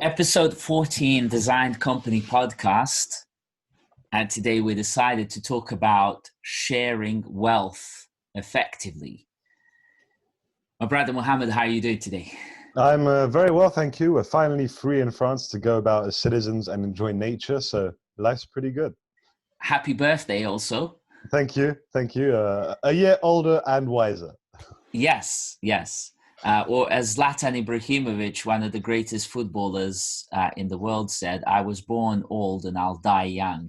Episode 14 Design Company Podcast. And today we decided to talk about sharing wealth effectively. My brother Mohammed, how are you doing today? I'm very well, thank you. We're finally free in France to go about as citizens and enjoy nature, so life's pretty good. Happy birthday also. Thank you, thank you. A year older and wiser. Yes. Or as Zlatan Ibrahimovic, one of the greatest footballers in the world, said, I was born old and I'll die young.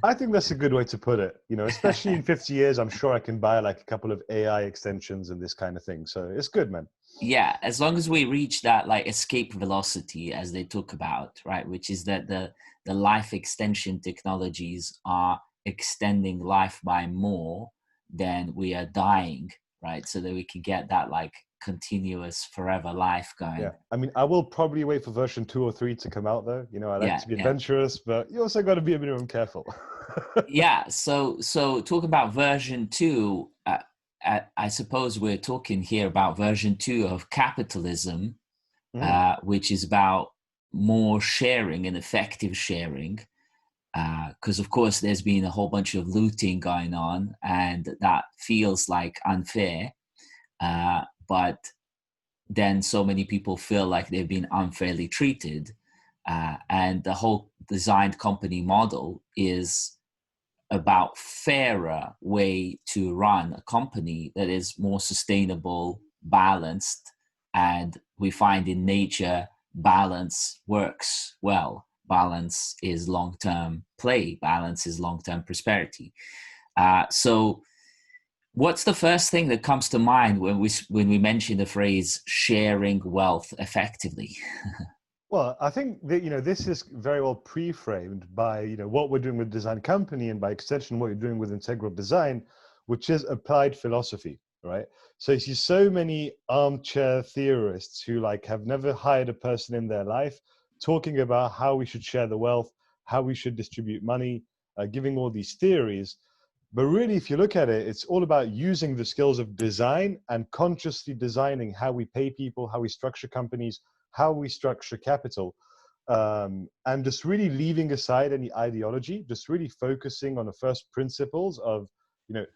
I think that's a good way to put it. Especially in 50 years, I'm sure I can buy like a couple of AI extensions and this kind of thing. So it's good, man. Yeah, as long as we reach that like escape velocity as they talk about, right, which is that the life extension technologies are extending life by more than we are dying, right, so that we can get that like continuous forever life Yeah. going. I mean, I will probably wait for version 2 or 3 to come out, though. I like Yeah, to be yeah. adventurous, but you also got to be a minimum careful. Yeah, so talk about version 2. I suppose we're talking here about version 2 of capitalism, Mm, which is about more sharing and effective sharing. Because, of course, there's been a whole bunch of looting going on, and that feels like unfair. But then so many people feel like they've been unfairly treated. And the whole designed company model is about fairer way to run a company that is more sustainable, balanced, and we find in nature balance works well. Balance is long-term play. Balance is long-term prosperity. So, what's the first thing that comes to mind when we mention the phrase sharing wealth effectively? Well, I think that this is very well pre-framed by what we're doing with Design Company, and by extension what you're doing with Integral Design, which is applied philosophy, right? So you see so many armchair theorists who like have never hired a person in their life talking about how we should share the wealth, how we should distribute money, giving all these theories. But really, if you look at it, it's all about using the skills of design and consciously designing how we pay people, how we structure companies, how we structure capital, and just really leaving aside any ideology, just really focusing on the first principles of,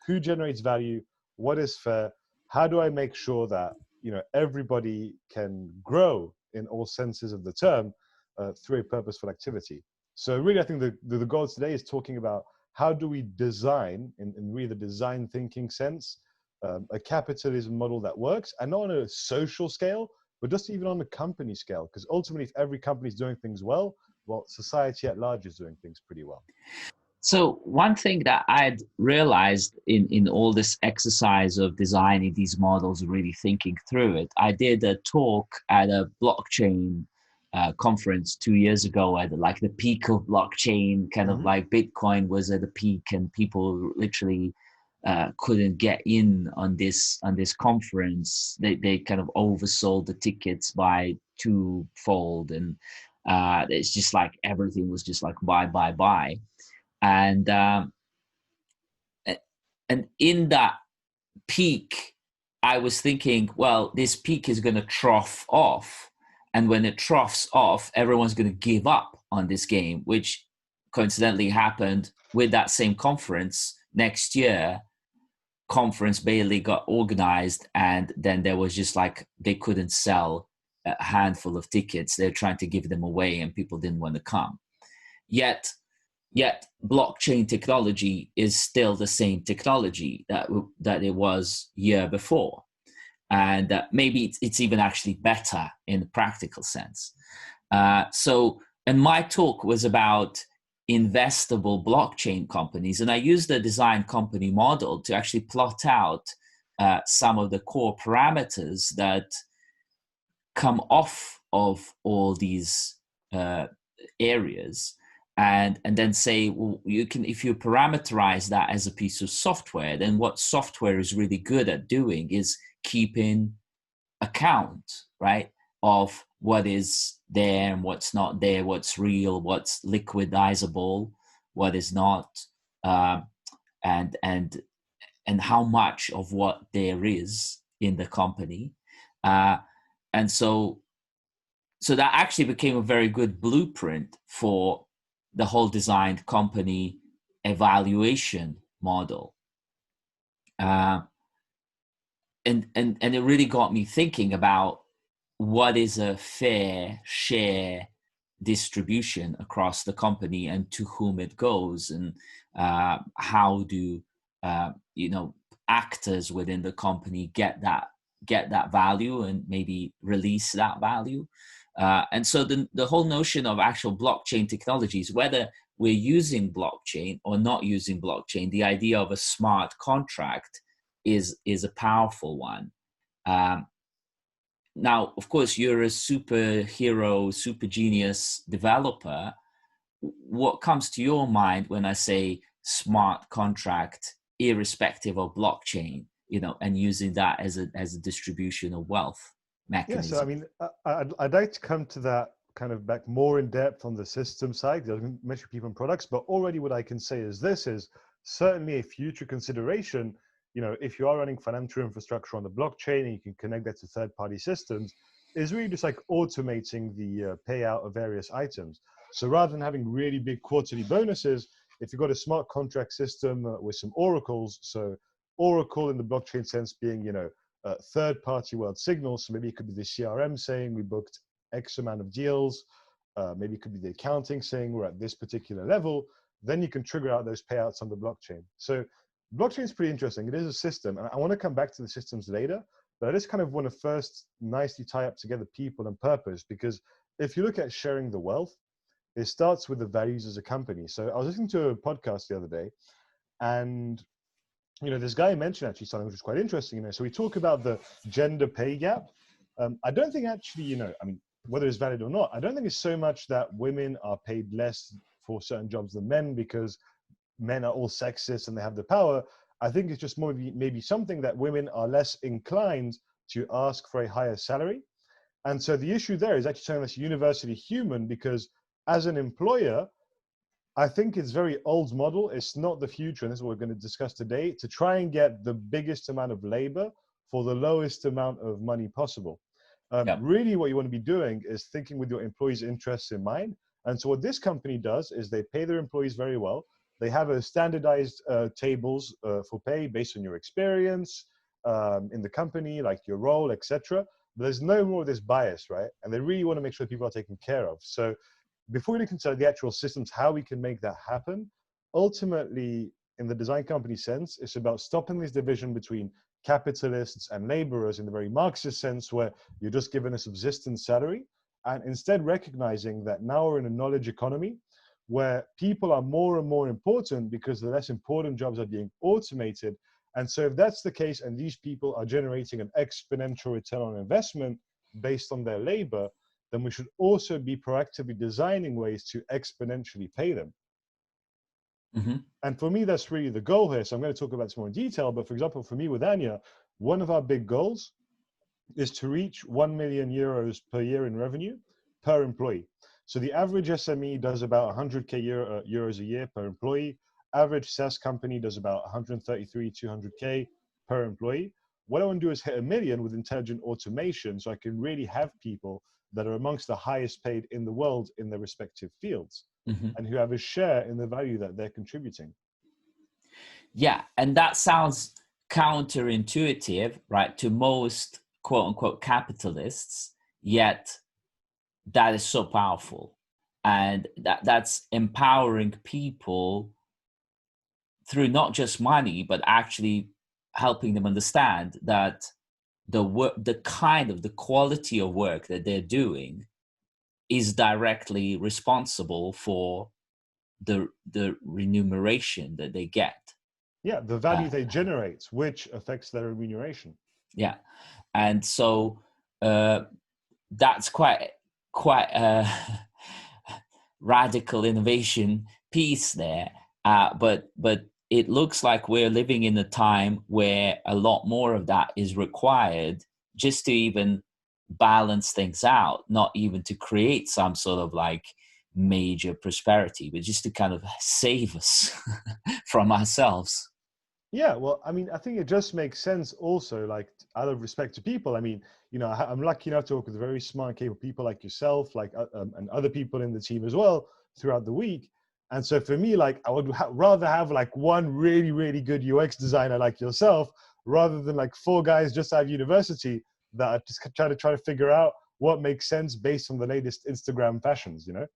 who generates value, what is fair, how do I make sure that, everybody can grow in all senses of the term through a purposeful activity. So really, I think the goal today is talking about how do we design, in really the design thinking sense, a capitalism model that works, and not on a social scale, but just even on the company scale. Because ultimately, if every company is doing things well, society at large is doing things pretty well. So one thing that I'd realized in all this exercise of designing these models, really thinking through it, I did a talk at a blockchain conference 2 years ago at like the peak of blockchain, kind of Mm-hmm. like Bitcoin was at the peak, and people literally couldn't get in on this conference. They kind of oversold the tickets by twofold, and it's just like everything was just like buy and and in that peak I was thinking, well, this peak is going to trough off, and when it troughs off everyone's going to give up on this game, which coincidentally happened with that same conference next year. Conference barely got organized, and then there was just like they couldn't sell a handful of tickets. They're trying to give them away and people didn't want to come. Yet Yet blockchain technology is still the same technology that it was year before, and maybe it's even actually better in the practical sense. And my talk was about investable blockchain companies, and I used the design company model to actually plot out some of the core parameters that come off of all these uh, areas, and then say, well, you can, if you parameterize that as a piece of software, then what software is really good at doing is keeping account, right, of what is there and what's not there, what's real, what's liquidizable, what is not, um, and and and how much of what there is in the company. uh, and so so that actually became a very good blueprint for the whole designed company evaluation model. Uh, and it really got me thinking about what is a fair share distribution across the company and to whom it goes, and how do actors within the company get that value and maybe release that value. And so the whole notion of actual blockchain technologies, whether we're using blockchain or not using blockchain, the idea of a smart contract is a powerful one. Now, of course, you're a superhero, super genius developer. What comes to your mind when I say smart contract, irrespective of blockchain, and using that as a distribution of wealth mechanism? Yeah, so I mean, I'd like to come to that kind of back more in depth on the system side. I can mention people and products, but already what I can say is this is certainly a future consideration. If you are running financial infrastructure on the blockchain and you can connect that to third-party systems, is really just like automating the payout of various items. So rather than having really big quarterly bonuses, if you've got a smart contract system with some oracles, so oracle in the blockchain sense being, third-party world signals. So maybe it could be the CRM saying we booked X amount of deals. Maybe it could be the accounting saying we're at this particular level. Then you can trigger out those payouts on the blockchain. So blockchain is pretty interesting. It is a system, and I want to come back to the systems later, but I just kind of want to first nicely tie up together people and purpose, because if you look at sharing the wealth, it starts with the values as a company. So I was listening to a podcast the other day, and this guy mentioned actually something which was quite interesting. So we talk about the gender pay gap. I don't think actually, I mean, whether it's valid or not, I don't think it's so much that women are paid less for certain jobs than men because men are all sexist and they have the power. I think it's just more maybe something that women are less inclined to ask for a higher salary. And so the issue there is actually something that's universally human, because as an employer, I think it's very old model. It's not the future, and this is what we're going to discuss today, to try and get the biggest amount of labor for the lowest amount of money possible. Really what you want to be doing is thinking with your employees' interests in mind. And so what this company does is they pay their employees very well. They have a standardized tables for pay based on your experience in the company, like your role, etc. But there's no more of this bias, right? And they really want to make sure people are taken care of. So before we consider the actual systems, how we can make that happen, ultimately, in the design company sense, it's about stopping this division between capitalists and laborers in the very Marxist sense, where you're just given a subsistence salary, and instead recognizing that now we're in a knowledge economy where people are more and more important because the less important jobs are being automated. And so if that's the case, and these people are generating an exponential return on investment based on their labor, then we should also be proactively designing ways to exponentially pay them. Mm-hmm. And for me, that's really the goal here. So I'm going to talk about this more in detail. But for example, for me with Anya, one of our big goals is to reach 1 million euros per year in revenue per employee. So the average SME does about 100K euros a year per employee. Average SaaS company does about 133, 200K per employee. What I want to do is hit 1 million with intelligent automation, so I can really have people that are amongst the highest paid in the world in their respective fields, mm-hmm. and who have a share in the value that they're contributing. Yeah, and that sounds counterintuitive, right, to most quote unquote capitalists, yet that is so powerful. And that's empowering people through not just money, but actually helping them understand that the quality of work that they're doing is directly responsible for the remuneration that they get. Yeah, the value they generate, which affects their remuneration. Yeah, and so that's quite a radical innovation piece there. But it looks like we're living in a time where a lot more of that is required just to even balance things out, not even to create some sort of like major prosperity, but just to kind of save us from ourselves. Yeah, well, I mean, I think it just makes sense also, like out of respect to people. I mean, I'm lucky enough to work with very smart, capable people like yourself, like and other people in the team as well throughout the week. And so for me, like I would rather have like one really, really good UX designer like yourself, rather than like four guys just out of university that are just try to figure out what makes sense based on the latest Instagram fashions, you know?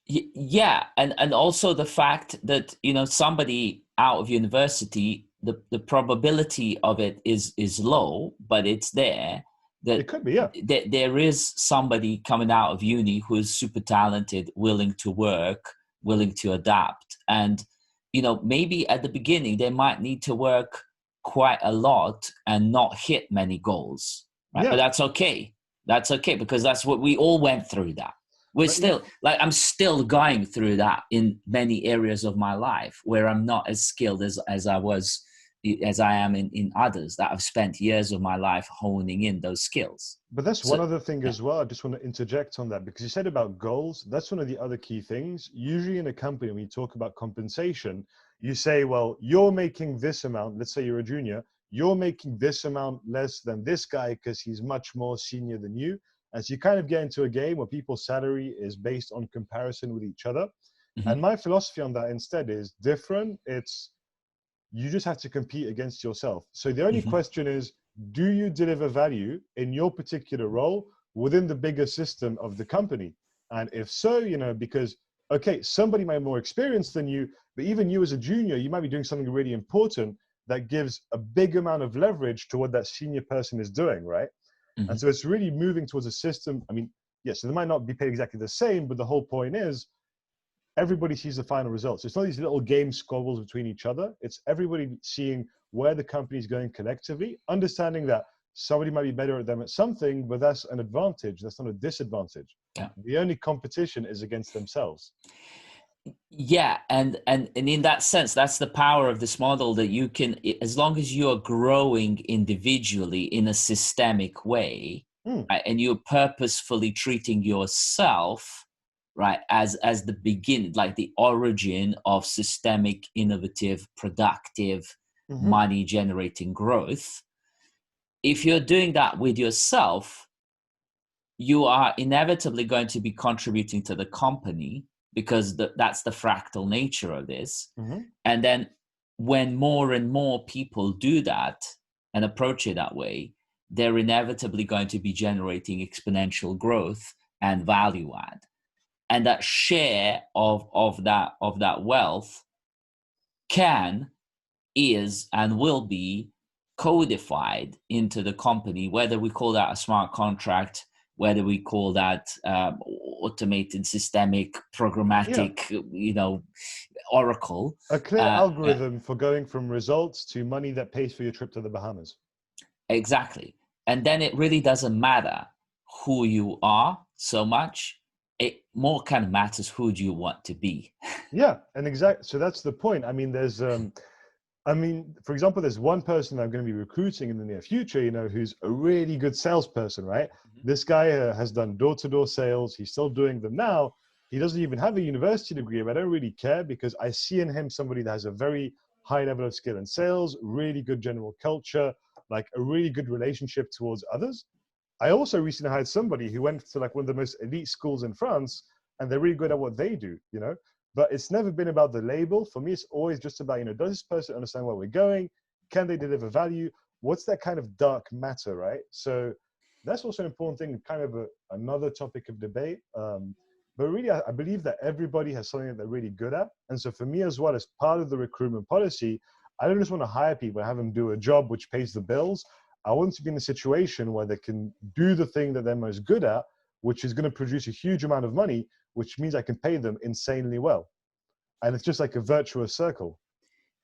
Yeah, and also the fact that somebody out of university, the probability of it is low, but it's there. It That could be, yeah. there is somebody coming out of uni who is super talented, willing to work, willing to adapt, and maybe at the beginning they might need to work quite a lot and not hit many goals, right? But Yeah. that's okay. That's okay, because that's what we all went through. That we're But still, like, I'm still going through that in many areas of my life where I'm not as skilled as I am in others that I've spent years of my life honing in those skills. But that's So one other thing yeah. as well. I just want to interject on that because you said about goals. That's one of the other key things. Usually in a company, when you talk about compensation, you say, well, you're making this amount. Let's say you're a junior. You're making this amount less than this guy because he's much more senior than you. And so you kind of get into a game where people's salary is based on comparison with each other. And Mhm. my philosophy on that instead is different. It's you just have to compete against yourself. So the only Mhm. question is, do you deliver value in your particular role within the bigger system of the company? And if so, because, okay, somebody might be more experienced than you, but even you as a junior, you might be doing something really important that gives a big amount of leverage to what that senior person is doing, right? And Mhm. so it's really moving towards a system. I mean, yes, so they might not be paid exactly the same, but the whole point is everybody sees the final results. It's not these little game squabbles between each other. It's everybody seeing where the company is going collectively, understanding that somebody might be better at them at something, but that's an advantage. That's not a disadvantage. Yeah. The only competition is against themselves. Yeah, and in that sense, that's the power of this model, that you can, as long as you are growing individually in a systemic way, Hmm. right, and you're purposefully treating yourself, right, as the begin, like the origin of systemic, innovative, productive, Mm-hmm. money generating growth. If you're doing that with yourself, you are inevitably going to be contributing to the company, because that's the fractal nature of this. Mm-hmm. And then when more and more people do that and approach it that way, they're inevitably going to be generating exponential growth and value add. And that share of that wealth can, is, and will be codified into the company, whether we call that a smart contract, whether we call that automated, systemic, Yeah. programmatic, oracle. A clear Uh, uh, algorithm for going from results to money that pays for your trip to the Bahamas. exactly. And then it really doesn't matter who you are so much. It more kind of matters who do you want to be. Yeah, and exact. So that's the point. For example, there's one person I'm going to be recruiting in the near future, who's a really good salesperson, right? Mhm. This guy has done door-to-door sales. He's still doing them now. He doesn't even have a university degree, but I don't really care because I see in him somebody that has a very high level of skill in sales, really good general culture, like a really good relationship towards others. I also recently hired somebody who went to like one of the most elite schools in France, and they're really good at what they do. But it's never been about the label. For me, it's always just about, does this person understand where we're going? Can they deliver value? What's that kind of dark matter, right? So that's also an important thing, kind of another topic of debate. But really, I believe that everybody has something that they're really good at. And so for me as well, as part of the recruitment policy, I don't just want to hire people and have them do a job which pays the bills. I want to be in a situation where they can do the thing that they're most good at, which is going to produce a huge amount of money, which means I can pay them insanely well. And it's just like a virtuous circle.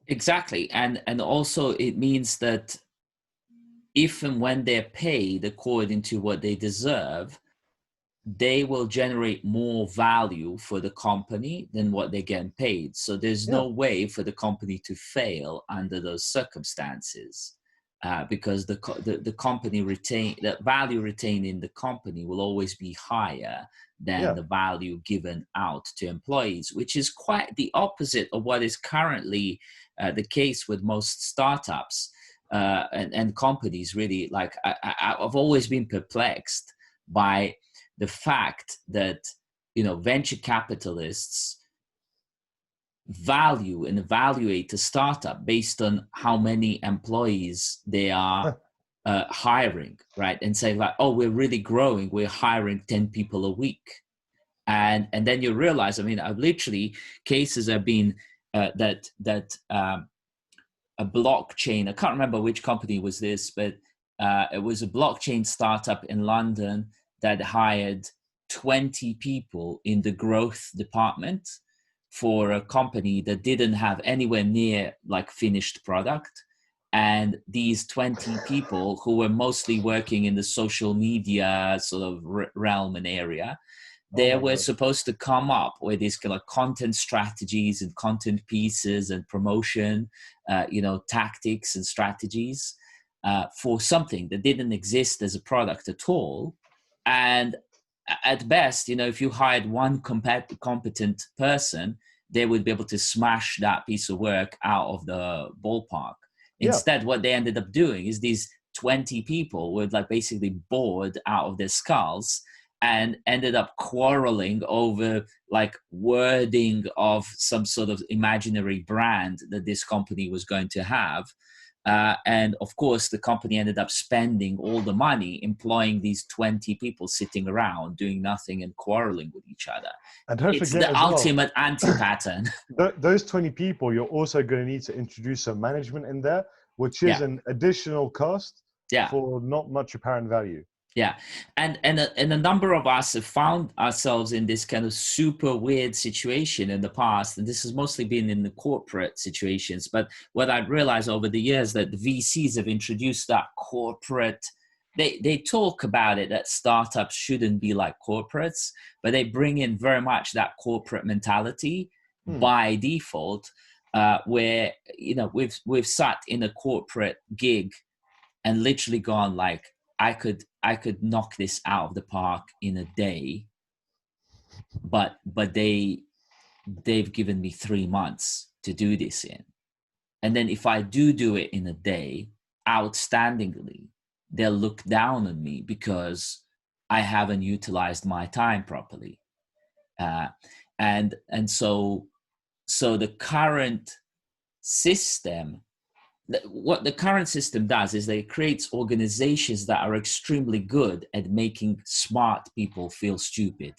Exactly. And also it means that if and when they're paid according to what they deserve, they will generate more value for the company than what they're getting paid. So there's Yeah. no way for the company to fail under those circumstances. because the company the value retained in the company will always be higher than Yeah. the value given out to employees, which is quite the opposite of what is currently the case with most startups and companies. Really, like I've always been perplexed by the fact that, you know, venture capitalists value and evaluate a startup based on how many employees they are hiring, right? And say like, oh, we're really growing, we're hiring 10 people a week. And then you realize, I mean, I've literally, cases have been that a blockchain, I can't remember which company was this, but it was a blockchain startup in London that hired 20 people in the growth department for a company that didn't have anywhere near like finished product. And these 20 people, who were mostly working in the social media sort of realm and area, they were supposed to come up with these kind of content strategies and content pieces and promotion, you know, tactics and strategies for something that didn't exist as a product at all. And at best, you know, if you hired one competent person, they would be able to smash that piece of work out of the ballpark. Yeah. Instead, what they ended up doing is these 20 people were like basically bored out of their skulls and ended up quarreling over like wording of some sort of imaginary brand that this company was going to have. And of course, the company ended up spending all the money employing these 20 people sitting around doing nothing and quarreling with each other. And don't It's forget the ultimate anti-pattern. Those 20 people, you're also going to need to introduce some management in there, which is an additional cost for not much apparent value. Yeah, and a number of us have found ourselves in this kind of super weird situation in the past, and this has mostly been in the corporate situations. But what I've realized over the years that the VCs have introduced that corporate. They talk about it that startups shouldn't be like corporates, but they bring in very much that corporate mentality by default, where, you know, we've sat in a corporate gig and literally gone like, I could knock this out of the park in a day, but they've given me 3 months to do this in. And then if I do it in a day, outstandingly, they'll look down on me because I haven't utilized my time properly. And so the current system, what the current system does is that it creates organizations that are extremely good at making smart people feel stupid.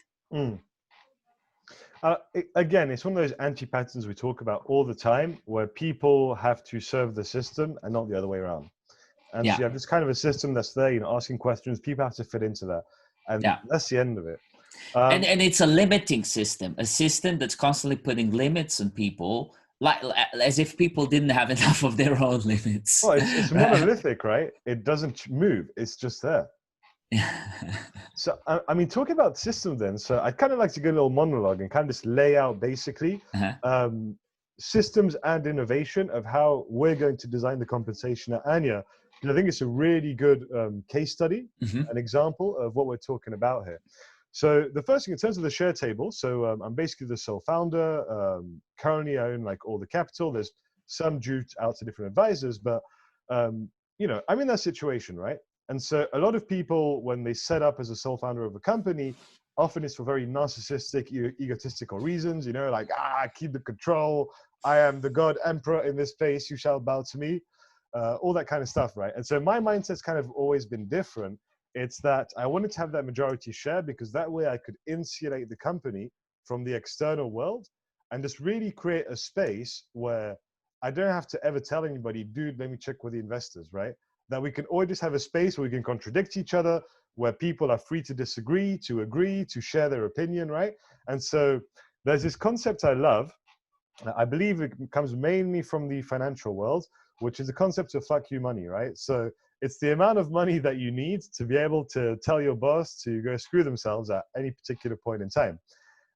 Again, it's one of those anti-patterns we talk about all the time, where people have to serve the system and not the other way around. And so you have this kind of a system that's there, you know, asking questions, people have to fit into that. And that's the end of it. And it's a limiting system, a system that's constantly putting limits on people, like as if people didn't have enough of their own limits. Well, it's monolithic, right? It doesn't move. It's just there. So, I mean, talking about system then, so I'd kind of like to get a little monologue and kind of just lay out basically systems and innovation of how we're going to design the compensation at Anya. And I think it's a really good case study, an example of what we're talking about here. So the first thing, in terms of the share table, so I'm basically the sole founder. Currently, I own like all the capital. There's some due out to different advisors, but you know, I'm in that situation, right? And so a lot of people, when they set up as a sole founder of a company, often it's for very narcissistic, egotistical reasons, you know, like, keep the control. I am the God Emperor in this place. You shall bow to me. All that kind of stuff, right? And so my mindset's kind of always been different. It's that I wanted to have that majority share because that way I could insulate the company from the external world and just really create a space where I don't have to ever tell anybody, dude, let me check with the investors, right? That we can always just have a space where we can contradict each other, where people are free to disagree, to agree, to share their opinion, right? And so there's this concept I love. I believe it comes mainly from the financial world, which is the concept of fuck you money, right? So it's the amount of money that you need to be able to tell your boss to go screw themselves at any particular point in time.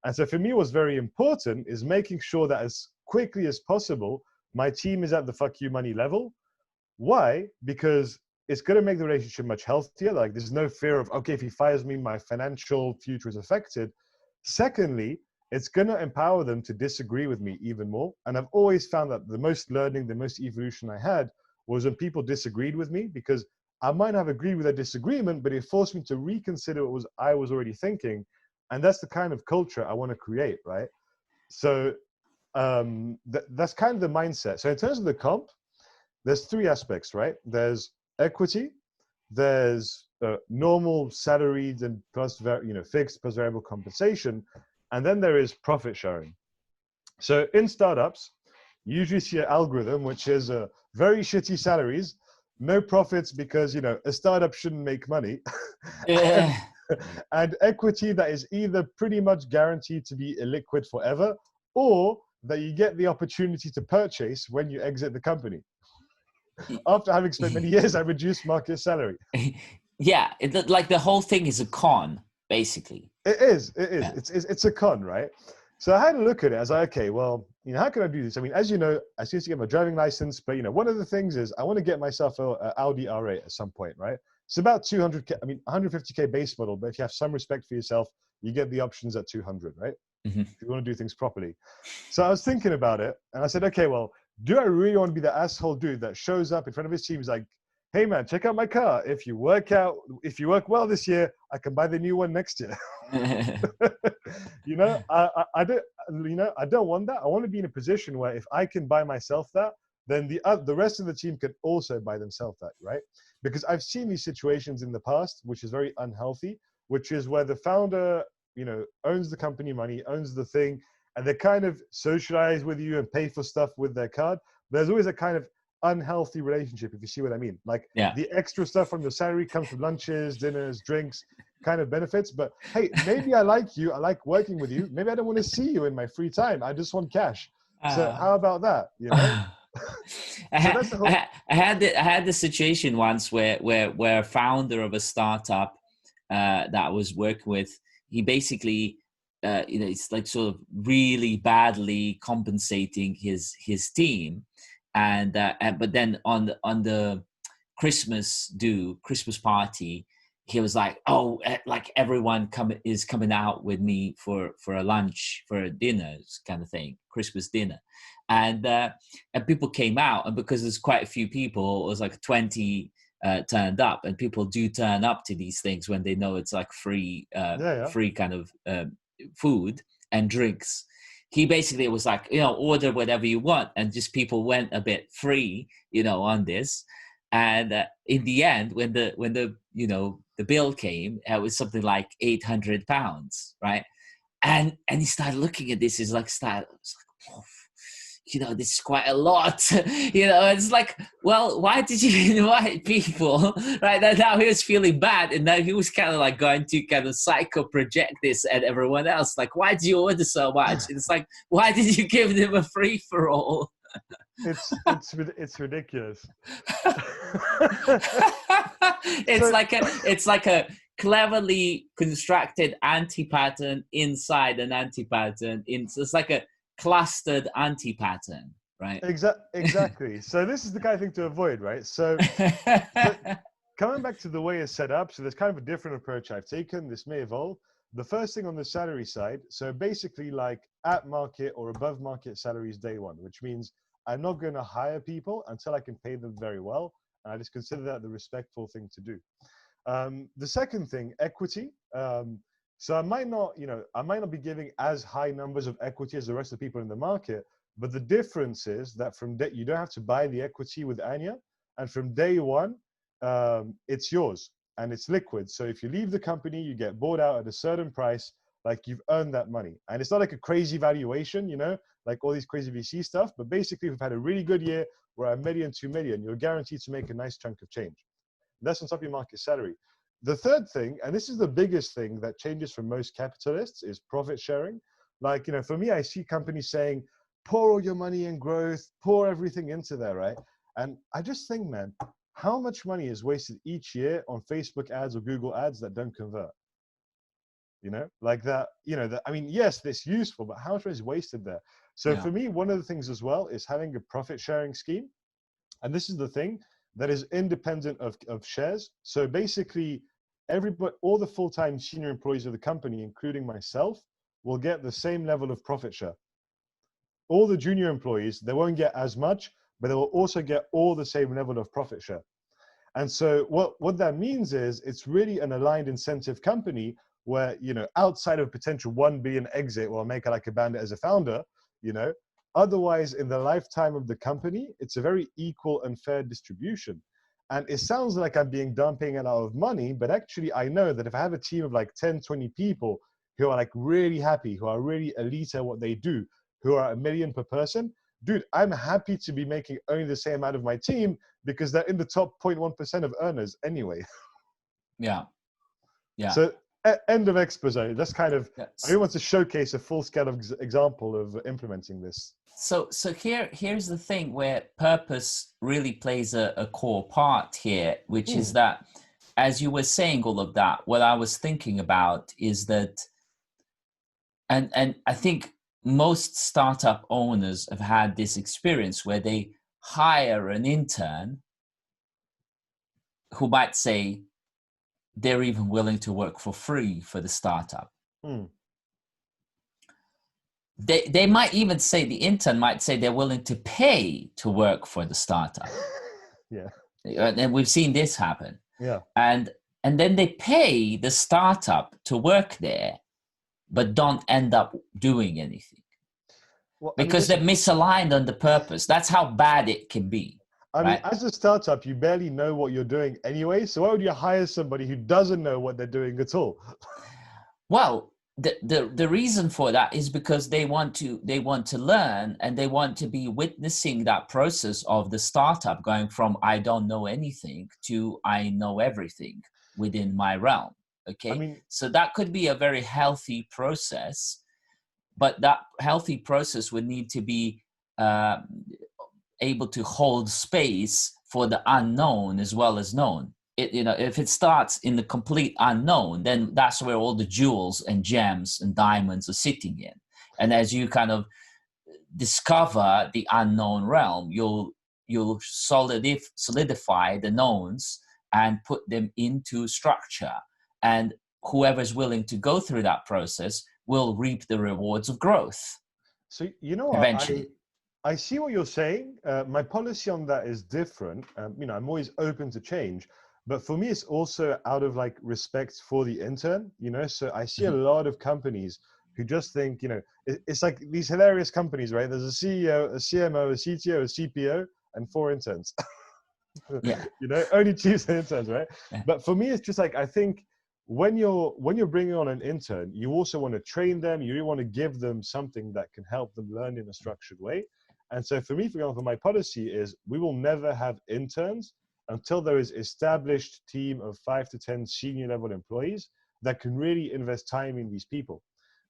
And so for me, what's very important is making sure that as quickly as possible, my team is at the fuck you money level, Why? Because it's going to make the relationship much healthier. Like there's no fear of, okay, if he fires me, my financial future is affected. Secondly, it's going to empower them to disagree with me even more. And I've always found that the most learning, the most evolution I had was when people disagreed with me, because I might have agreed with their disagreement, but it forced me to reconsider what I was already thinking. And that's the kind of culture I want to create, right? So that's kind of the mindset. So in terms of the comp, there's three aspects, right? There's equity, there's normal salaries and plus fixed plus variable compensation, and then there is profit sharing. So in startups, you usually see an algorithm which is very shitty salaries, no profits because a startup shouldn't make money, Yeah. and equity that is either pretty much guaranteed to be illiquid forever, or that you get the opportunity to purchase when you exit the company. After having spent many years at reduced market salary. Yeah, like the whole thing is a con, basically. It is. Yeah. It's a con, right? So I had a look at it. I was like, okay, well, how can I do this? I mean, as you know, I used to get my driving license, but one of the things is I want to get myself an Audi R8 at some point, right? It's about 200K, 150K base model, but if you have some respect for yourself, you get the options at 200, right? Mm-hmm. If you want to do things properly. So I was thinking about it, and I said, okay, well, do I really want to be the asshole dude that shows up in front of his team? He's like, hey man, check out my car. If you work well this year, I can buy the new one next year. I don't want that. I want to be in a position where if I can buy myself that, then the rest of the team can also buy themselves that, right? Because I've seen these situations in the past, which is very unhealthy, which is where the founder, owns the company money, owns the thing, and they kind of socialize with you and pay for stuff with their card. There's always a kind of unhealthy relationship, if you see what I mean. Like the extra stuff from your salary comes from lunches, dinners, drinks, kind of benefits. But hey, maybe I like you. I like working with you. Maybe I don't want to see you in my free time. I just want cash. So how about that? I had the situation once where a founder of a startup that I was working with, he basically it's like sort of really badly compensating his team, and but then on the Christmas party, he was like, oh, like everyone is coming out with me for a lunch, for a dinner kind of thing, Christmas dinner. And people came out, and because there's quite a few people, it was like 20 turned up, and people do turn up to these things when they know it's like free kind of food and drinks. He basically was like, order whatever you want, and just people went a bit free, on this. And in the end, when the bill came, it was something like £800, right? And he started looking at this. He's like, oh, this is quite a lot. It's like, well, why did you invite people? Right? And now he was feeling bad, and now he was kind of like going to kind of psycho project this at everyone else. Like, why did you order so much? And it's like, why did you give them a free for all? It's ridiculous. It's like a cleverly constructed anti-pattern inside an anti-pattern. It's like a clustered anti-pattern, right? Exactly. So this is the kind of thing to avoid, right? So coming back to the way it's set up, so there's kind of a different approach I've taken. This may evolve. The first thing on the salary side, so basically like at market or above market salaries day one, which means I'm not going to hire people until I can pay them very well. And I just consider that the respectful thing to do. The second thing, equity. So I might not be giving as high numbers of equity as the rest of the people in the market, but the difference is that you don't have to buy the equity with Anya, and from day one, it's yours and it's liquid. So if you leave the company, you get bought out at a certain price, like you've earned that money. And it's not like a crazy valuation, like all these crazy VC stuff, but basically we've had a really good year where $1 million, $2 million, you're guaranteed to make a nice chunk of change. That's on top of your market salary. The third thing, and this is the biggest thing that changes for most capitalists, is profit sharing. Like, for me, I see companies saying, pour all your money in growth, pour everything into there, right? And I just think, man, how much money is wasted each year on Facebook ads or Google ads that don't convert? Like that, I mean, yes, that's useful, but how much is wasted there? So for me, one of the things as well is having a profit sharing scheme. And this is the thing, that is independent of shares. So basically, everybody, all the full-time senior employees of the company, including myself, will get the same level of profit share. All the junior employees, they won't get as much, but they will also get all the same level of profit share. And so what that means is it's really an aligned incentive company where, you know, outside of potential 1 billion exit or make it like a bandit as a founder, you know, otherwise in the lifetime of the company, it's a very equal and fair distribution. And it sounds like I'm being dumping a lot of money, but actually I know that if I have a team of like 10, 20 people who are like really happy, who are really elite at what they do, who are $1 million per person, dude, I'm happy to be making only the same amount of my team because they're in the top 0.1% of earners anyway. Yeah. Yeah. So end of expose. That's kind of, Yes. I want to showcase a full scale of example of implementing this. So here's the thing where purpose really plays a core part here, which is that, as you were saying all of that, what I was thinking about is that, and I think most startup owners have had this experience where they hire an intern who might say they're even willing to work for free for the startup. They might even say, the intern might say they're willing to pay to work for the startup. Yeah. And we've seen this happen. Yeah. And then they pay the startup to work there, but don't end up doing anything. Well, because they're misaligned on the purpose. That's how bad it can be. I mean, as a startup, you barely know what you're doing anyway. So why would you hire somebody who doesn't know what they're doing at all? Well, the reason for that is because they want to learn, and they want to be witnessing that process of the startup going from I don't know anything to I know everything within my realm. Okay. I mean, so that could be a very healthy process, but that healthy process would need to be able to hold space for the unknown as well as known. If it starts in the complete unknown, then that's where all the jewels and gems and diamonds are sitting in. And as you kind of discover the unknown realm, you'll solidify the knowns and put them into structure. And whoever's willing to go through that process will reap the rewards of growth. So, you know, eventually. I see what you're saying. My policy on that is different. I'm always open to change. But for me, it's also out of like respect for the intern, so I see a lot of companies who just think, it's like these hilarious companies, right? There's a CEO, a CMO, a CTO, a CPO, and 4 interns. Yeah. Only choose interns, right? Yeah. But for me, it's just like, I think when you're bringing on an intern, you also want to train them. You really want to give them something that can help them learn in a structured way. And so for me, for example, my policy is we will never have interns until there is established team of 5 to 10 senior level employees that can really invest time in these people.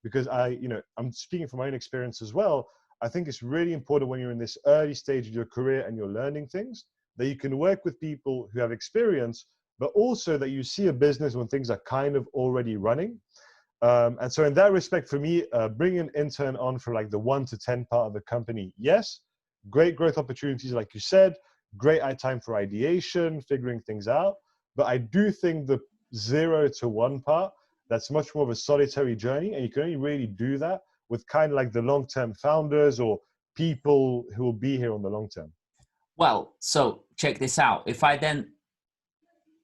Because I'm speaking from my own experience as well. I think it's really important when you're in this early stage of your career and you're learning things that you can work with people who have experience, but also that you see a business when things are kind of already running. And so in that respect, for me, bringing an intern on for like the 1 to 10 part of the company, yes, great growth opportunities, like you said, great time for ideation, figuring things out. But I do think the 0 to 1 part, that's much more of a solitary journey. And you can only really do that with kind of like the long-term founders or people who will be here on the long term. Well, so check this out. If I then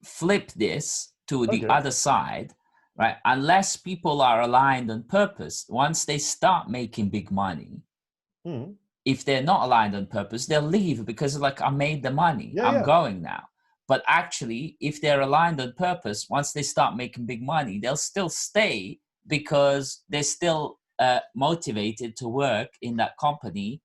flip this to the other side, right? Unless people are aligned on purpose, once they start making big money, if they're not aligned on purpose, they'll leave because like, I made the money, I'm going now. But actually, if they're aligned on purpose, once they start making big money, they'll still stay because they're still motivated to work in that company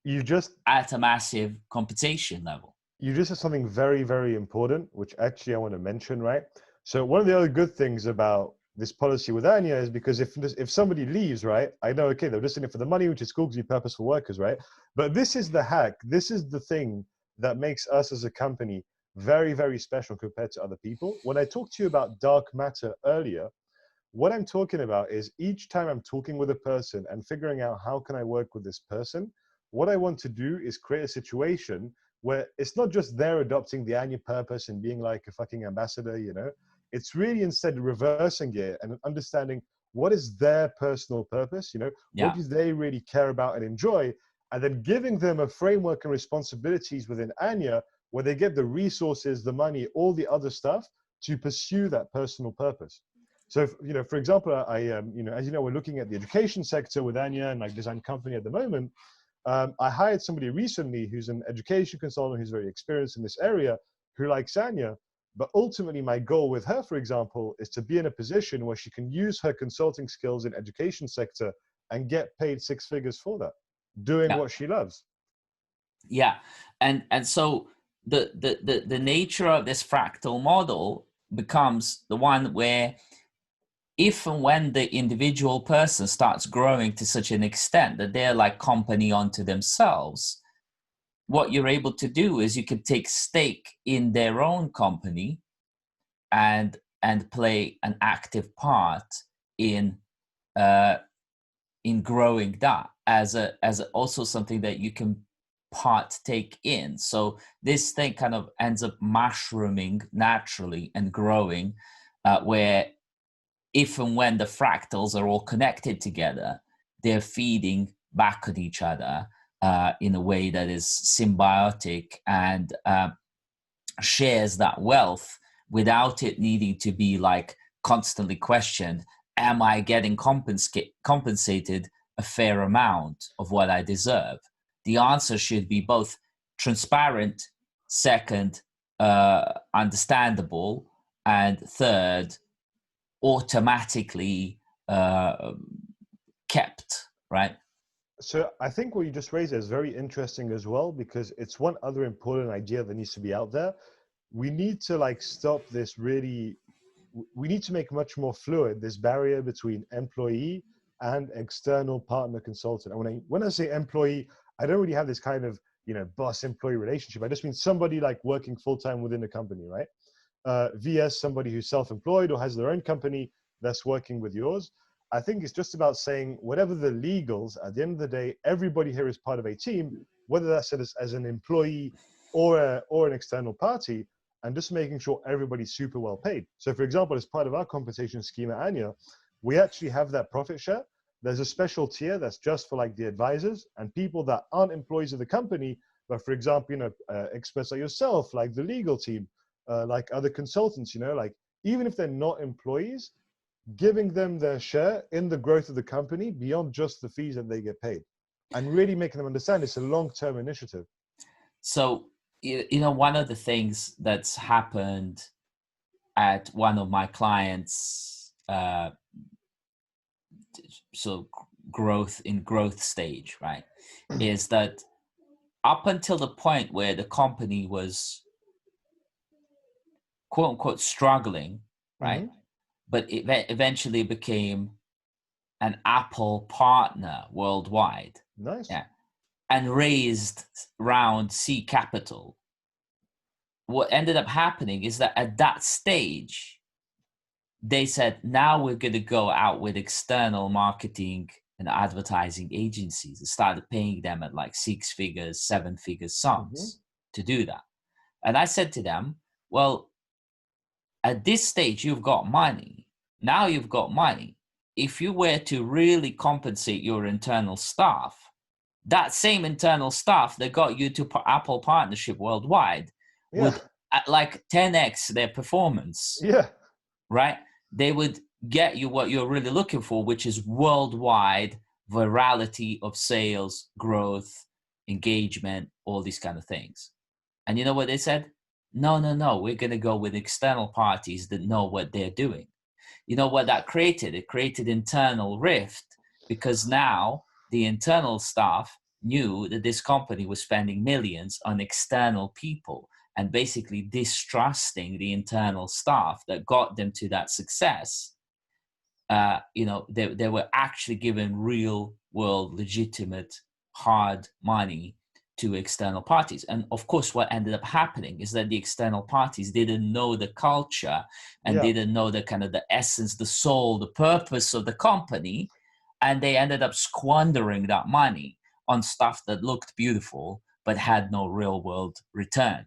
at a massive compensation level. You just said something very, very important, which actually I want to mention, right? So one of the other good things about this policy with Anya is because if somebody leaves, right, I know, okay, they're just in it for the money, which is cool because you're purposeful workers, right? But this is the hack. This is the thing that makes us as a company very, very special compared to other people. When I talked to you about dark matter earlier, what I'm talking about is each time I'm talking with a person and figuring out how can I work with this person, what I want to do is create a situation where it's not just they're adopting the Anya purpose and being like a fucking ambassador, you know, it's really instead reversing it and understanding what is their personal purpose, you know, what Yeah. do they really care about and enjoy, and then giving them a framework and responsibilities within Anya where they get the resources, the money, all the other stuff to pursue that personal purpose. So, you know, for example, you know, as you know, we're looking at the education sector with Anya and like design company at the moment. I hired somebody recently who's an education consultant who's very experienced in this area, who likes Anya. But ultimately, my goal with her, for example, is to be in a position where she can use her consulting skills in education sector and get paid six figures for that, doing Yeah. what she loves. Yeah. And so the nature of this fractal model becomes the one where if and when the individual person starts growing to such an extent that they're like company unto themselves, what you're able to do is you can take stake in their own company and play an active part in growing that as also something that you can partake in. So this thing kind of ends up mushrooming naturally and growing, where if and when the fractals are all connected together, they're feeding back at each other in a way that is symbiotic and shares that wealth without it needing to be like constantly questioned. Am I getting compensated a fair amount of what I deserve? The answer should be both transparent, second, understandable, and third, automatically kept, right? So I think what you just raised is very interesting as well, because it's one other important idea that needs to be out there. We need to like stop this really, we need to make much more fluid this barrier between employee and external partner consultant. And when I say employee, I don't really have this kind of, you know, boss employee relationship. I just mean somebody like working full-time within the company, right? VS somebody who's self-employed or has their own company that's working with yours. I think it's just about saying whatever the legals, at the end of the day, everybody here is part of a team, whether that's as an employee or an external party, and just making sure everybody's super well paid. So for example, as part of our compensation scheme at Anya, we actually have that profit share. There's a special tier that's just for like the advisors and people that aren't employees of the company, but for example, you know, experts like yourself, like the legal team, like other consultants, you know, like even if they're not employees, giving them their share in the growth of the company beyond just the fees that they get paid, and really making them understand it's a long-term initiative. So, you know, one of the things that's happened at one of my clients, so growth stage, right, is that up until the point where the company was quote unquote struggling, right, Mm-hmm. but it eventually became an Apple partner worldwide, Nice. yeah, and raised round C capital. What ended up happening is that at that stage, they said, now we're going to go out with external marketing and advertising agencies and started paying them at like 6 figures, 7 figures Mm-hmm. sums to do that. And I said to them, well, at this stage, you've got money. Now you've got money. If you were to really compensate your internal staff, that same internal staff that got you to Apple partnership worldwide Yeah. would like 10x their performance, Yeah. right? They would get you what you're really looking for, which is worldwide virality of sales, growth, engagement, all these kind of things. And you know what they said? No, no, no, we're going to go with external parties that know what they're doing. You know what that created? It created internal rift because now the internal staff knew that this company was spending millions on external people and basically distrusting the internal staff that got them to that success. You know, they were actually given real world, legitimate, hard money to external parties. And of course, what ended up happening is that the external parties didn't know the culture and Yeah. didn't know the kind of the essence, the soul, the purpose of the company. And they ended up squandering that money on stuff that looked beautiful, but had no real world return.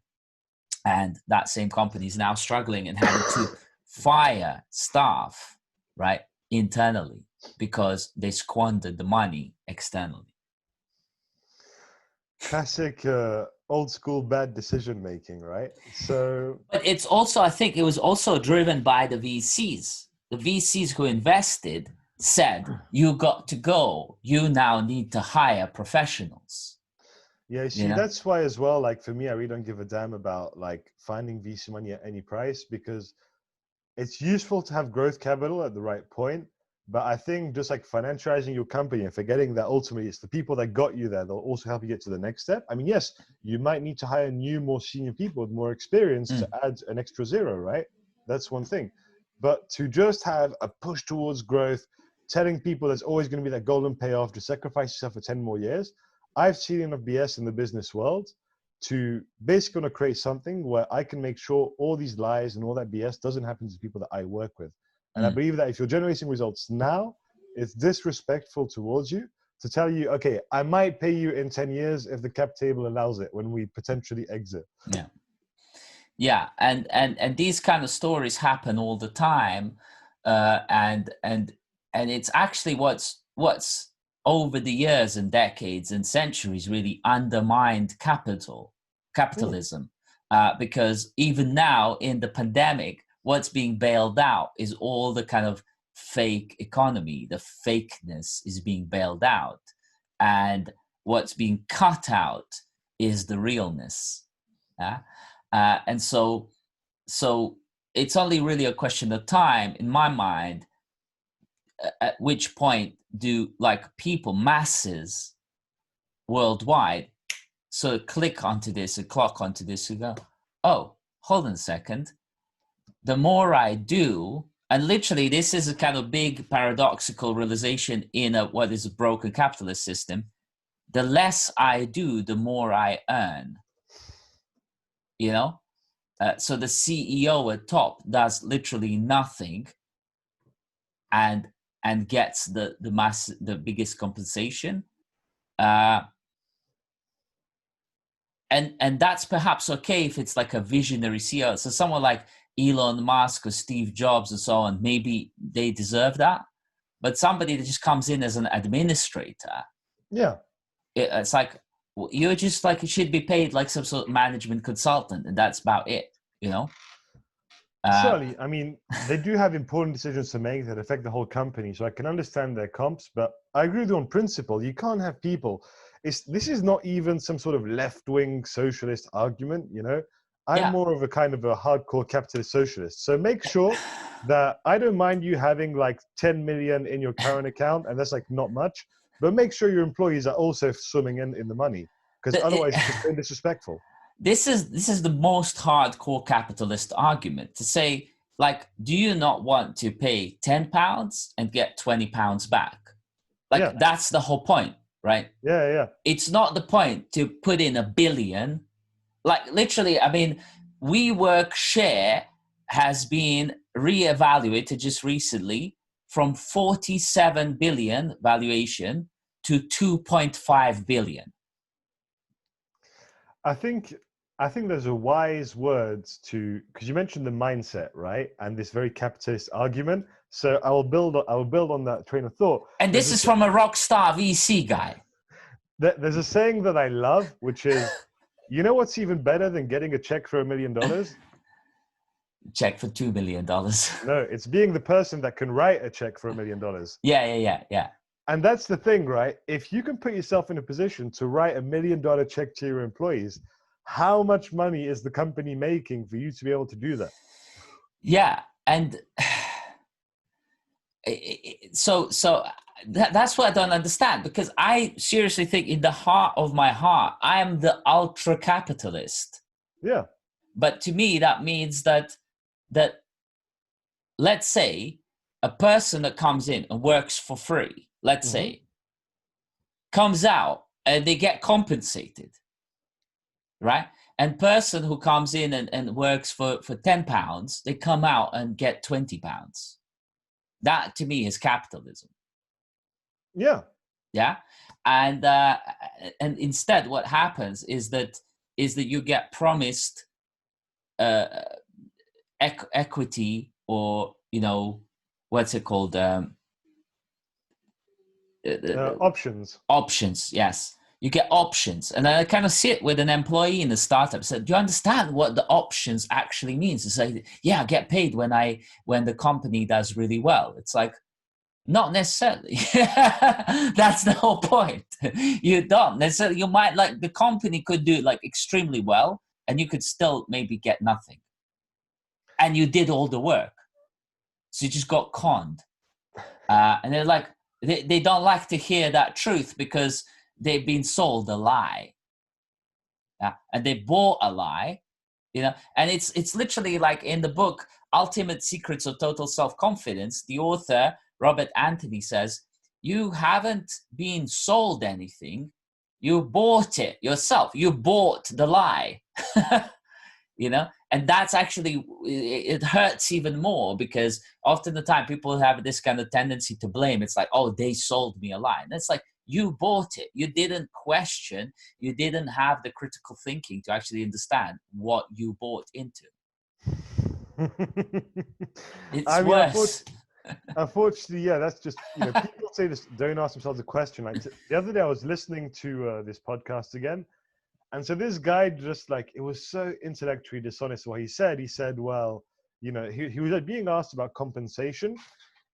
And that same company is now struggling and having to fire staff, right, internally, because they squandered the money externally. Classic old school bad decision making, right? So, but it's also, I think it was also driven by the VCs. The VCs who invested said, you got to go. You now need to hire professionals. yeah, see, that's why as well, like for me, I really don't give a damn about like finding VC money at any price, because it's useful to have growth capital at the right point. But I think just like financializing your company and forgetting that ultimately it's the people that got you there, they'll also help you get to the next step. I mean, yes, you might need to hire new, more senior people with more experience to add an extra zero, right? That's one thing. But to just have a push towards growth, telling people there's always going to be that golden payoff to sacrifice yourself for 10 more years, I've seen enough BS in the business world to basically want to create something where I can make sure all these lies and all that BS doesn't happen to people that I work with. And I believe that if you're generating results now, it's disrespectful towards you to tell you, okay, I might pay you in 10 years if the cap table allows it when we potentially exit. Yeah. Yeah. And these kind of stories happen all the time. And it's actually what's over the years and decades and centuries really undermined capitalism. Because even now in the pandemic, what's being bailed out is all the kind of fake economy. The fakeness is being bailed out. And what's being cut out is the realness. And so it's only really a question of time, in my mind, at which point do like people, masses worldwide, so click onto this and clock onto this and go, oh, hold on a second. The more I do, and literally this is a kind of big paradoxical realization in what is a broken capitalist system, the less I do, the more I earn. You know? So the CEO at top does literally nothing and gets the biggest compensation. And that's perhaps okay if it's like a visionary CEO. So someone like Elon Musk or Steve Jobs and so on, maybe they deserve that. But somebody that just comes in as an administrator, it's like, you're just like, you should be paid like some sort of management consultant, and that's about it, you know? Certainly. I mean, they do have important decisions to make that affect the whole company. So I can understand their comps, but I agree with you on principle. You can't have people. This is not even some sort of left-wing socialist argument, you know? I'm more of a kind of a hardcore capitalist socialist. So make sure that I don't mind you having like 10 million in your current account, and that's like not much, but make sure your employees are also swimming in the money, because otherwise it's just disrespectful. This is the most hardcore capitalist argument, to say, like, do you not want to pay £10 and get £20 back? Like, that's the whole point, right? Yeah. It's not the point to put in $1 billion. Like, literally, I mean, WeWork share has been reevaluated just recently from 47 billion valuation to 2.5 billion. I think there's a wise words to, because you mentioned the mindset, right? And this very capitalist argument. So I will build on that train of thought. And this is from a rock star VC guy. There's a saying that I love, which is, you know what's even better than getting a check for $1 million? Check for $2 million. No, it's being the person that can write a check for $1 million. Yeah. And that's the thing, right? If you can put yourself in a position to write $1 million check to your employees, how much money is the company making for you to be able to do that? Yeah, and so that's what I don't understand, because I seriously think in the heart of my heart, I am the ultra capitalist. Yeah. But to me, that means that let's say a person that comes in and works for free, let's say, comes out and they get compensated, right? And person who comes in and works for £10, they come out and get £20. That to me is capitalism. Yeah. Yeah. And instead what happens is that you get promised uh, equity, or what's it called, Options. options. Yes, you get options. And I kind of sit with an employee in the startup, said, do you understand what the options actually means? It's like, yeah, I get paid when the company does really well. It's like, not necessarily. That's the whole point. You don't necessarily. You might, like, the company could do like extremely well, and you could still maybe get nothing. And you did all the work, so you just got conned. And they're like, they don't like to hear that truth because they've been sold a lie. And they bought a lie, And it's literally like in the book Ultimate Secrets of Total Self-Confidence, the author Robert Anthony says, you haven't been sold anything, you bought it yourself. You bought the lie. And that's actually, it hurts even more, because often the time people have this kind of tendency to blame. It's like, oh, they sold me a lie. And it's like, you bought it. You didn't question. You didn't have the critical thinking to actually understand what you bought into. It's worse. Unfortunately, yeah, that's just, people say this, don't ask themselves a question. Like the other day I was listening to this podcast again. And so this guy just, like, it was so intellectually dishonest what he said. He said, well, he was being asked about compensation.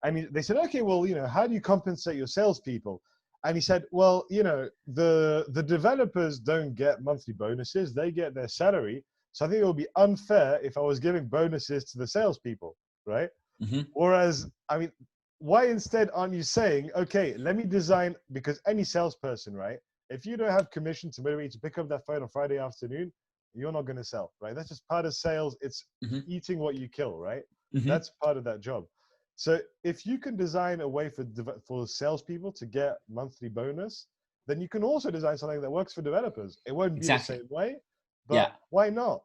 And they said, okay, well, how do you compensate your salespeople? And he said, well, the developers don't get monthly bonuses. They get their salary. So I think it would be unfair if I was giving bonuses to the salespeople, right? Mm-hmm. Whereas, I mean, why instead aren't you saying, okay, let me design, because any salesperson, right? If you don't have commission to motivate you to pick up that phone on Friday afternoon, you're not going to sell, right? That's just part of sales. It's eating what you kill, right? Mm-hmm. That's part of that job. So if you can design a way for salespeople to get monthly bonus, then you can also design something that works for developers. It won't be the same way, but why not?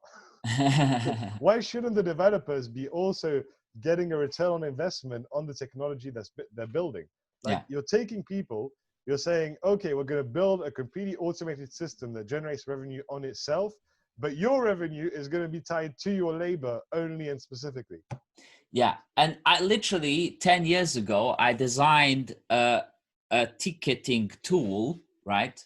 Why shouldn't the developers be also getting a return on investment on the technology they're building? Like, you're taking people, you're saying, okay, we're going to build a completely automated system that generates revenue on itself, but your revenue is going to be tied to your labor only and specifically. Yeah. And I literally 10 years ago, I designed a ticketing tool, right?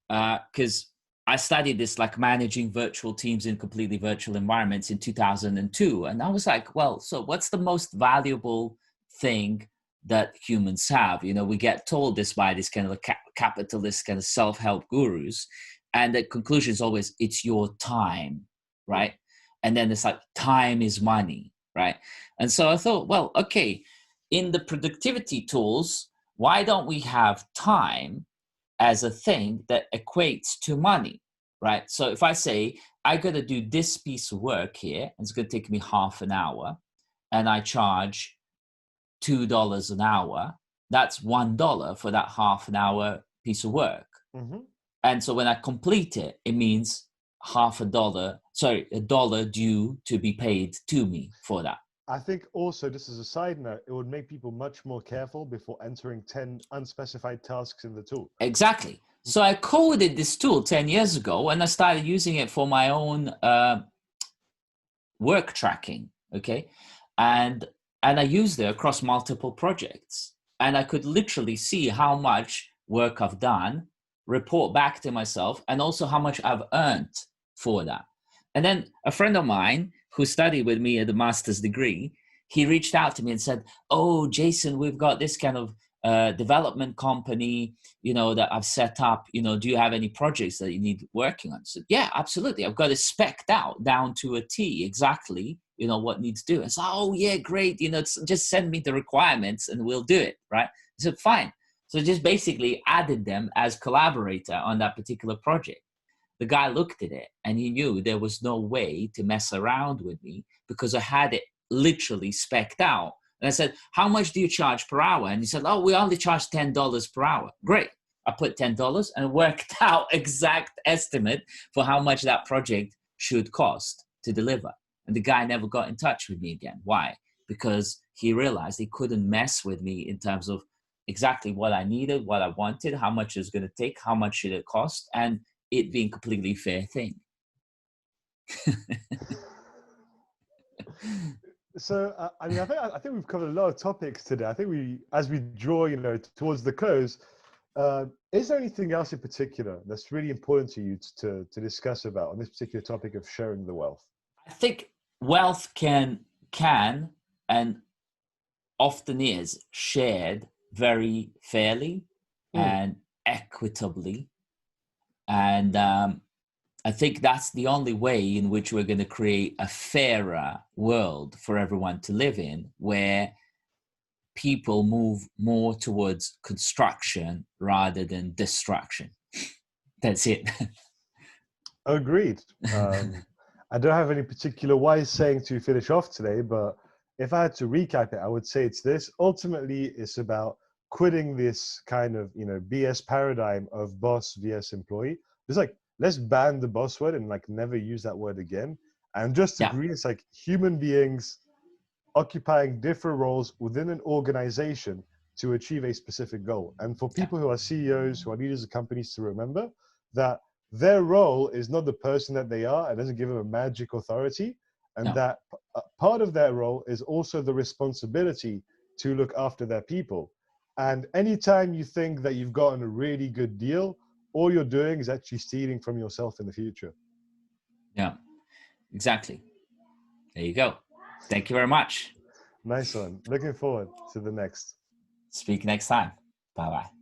Because I studied this, like managing virtual teams in completely virtual environments, in 2002. And I was like, well, so what's the most valuable thing that humans have? We get told this by this kind of capitalist kind of self-help gurus. And the conclusion is always, it's your time, right? And then it's like, time is money, right? And so I thought, well, okay, in the productivity tools, why don't we have time as a thing that equates to money, right? So if I say, I got to do this piece of work here, and it's going to take me half an hour, and I charge $2 an hour, that's $1 for that half an hour piece of work. Mm-hmm. And so when I complete it, it means $1 due to be paid to me for that. I think also, just as a side note, it would make people much more careful before entering 10 unspecified tasks in the tool. Exactly. So I coded this tool 10 years ago, and I started using it for my own work tracking, okay? And I used it across multiple projects. And I could literally see how much work I've done, report back to myself, and also how much I've earned for that. And then a friend of mine who studied with me at the master's degree, he reached out to me and said, oh, Jason, we've got this kind of development company, that I've set up, do you have any projects that you need working on? So yeah, absolutely. I've got it specced out down to a T, exactly, what needs to do. And so, oh yeah, great. Just send me the requirements and we'll do it. Right. I said, fine. So just basically added them as collaborator on that particular project. The guy looked at it and he knew there was no way to mess around with me because I had it literally specced out. And I said, how much do you charge per hour? And he said, oh, we only charge $10 per hour. Great. I put $10 and worked out exact estimate for how much that project should cost to deliver. And the guy never got in touch with me again. Why? Because he realized he couldn't mess with me in terms of exactly what I needed, what I wanted, how much it's going to take, how much should it cost, and it being completely fair thing. So, I mean, I think we've covered a lot of topics today. I think as we draw, towards the close, is there anything else in particular that's really important to you to discuss about on this particular topic of sharing the wealth? I think wealth can and often is shared very fairly Mm. and equitably, and I think that's the only way in which we're going to create a fairer world for everyone to live in, where people move more towards construction rather than destruction. That's it. Agreed. I don't have any particular wise saying to finish off today, but if I had to recap it, I would say it's this. Ultimately, it's about quitting this kind of BS paradigm of boss vs employee. It's like, let's ban the boss word and like never use that word again, and just Yeah, agree it's like human beings occupying different roles within an organization to achieve a specific goal. And for yeah, people who are CEOs, who are leaders of companies, to remember that their role is not the person that they are. It doesn't give them a magic authority. And no, that part of their role is also the responsibility to look after their people. And anytime you think that you've gotten a really good deal, all you're doing is actually stealing from yourself in the future. yeah, exactly. There you go. Thank you very much. Nice one. Looking forward to the next. Speak next time. Bye bye.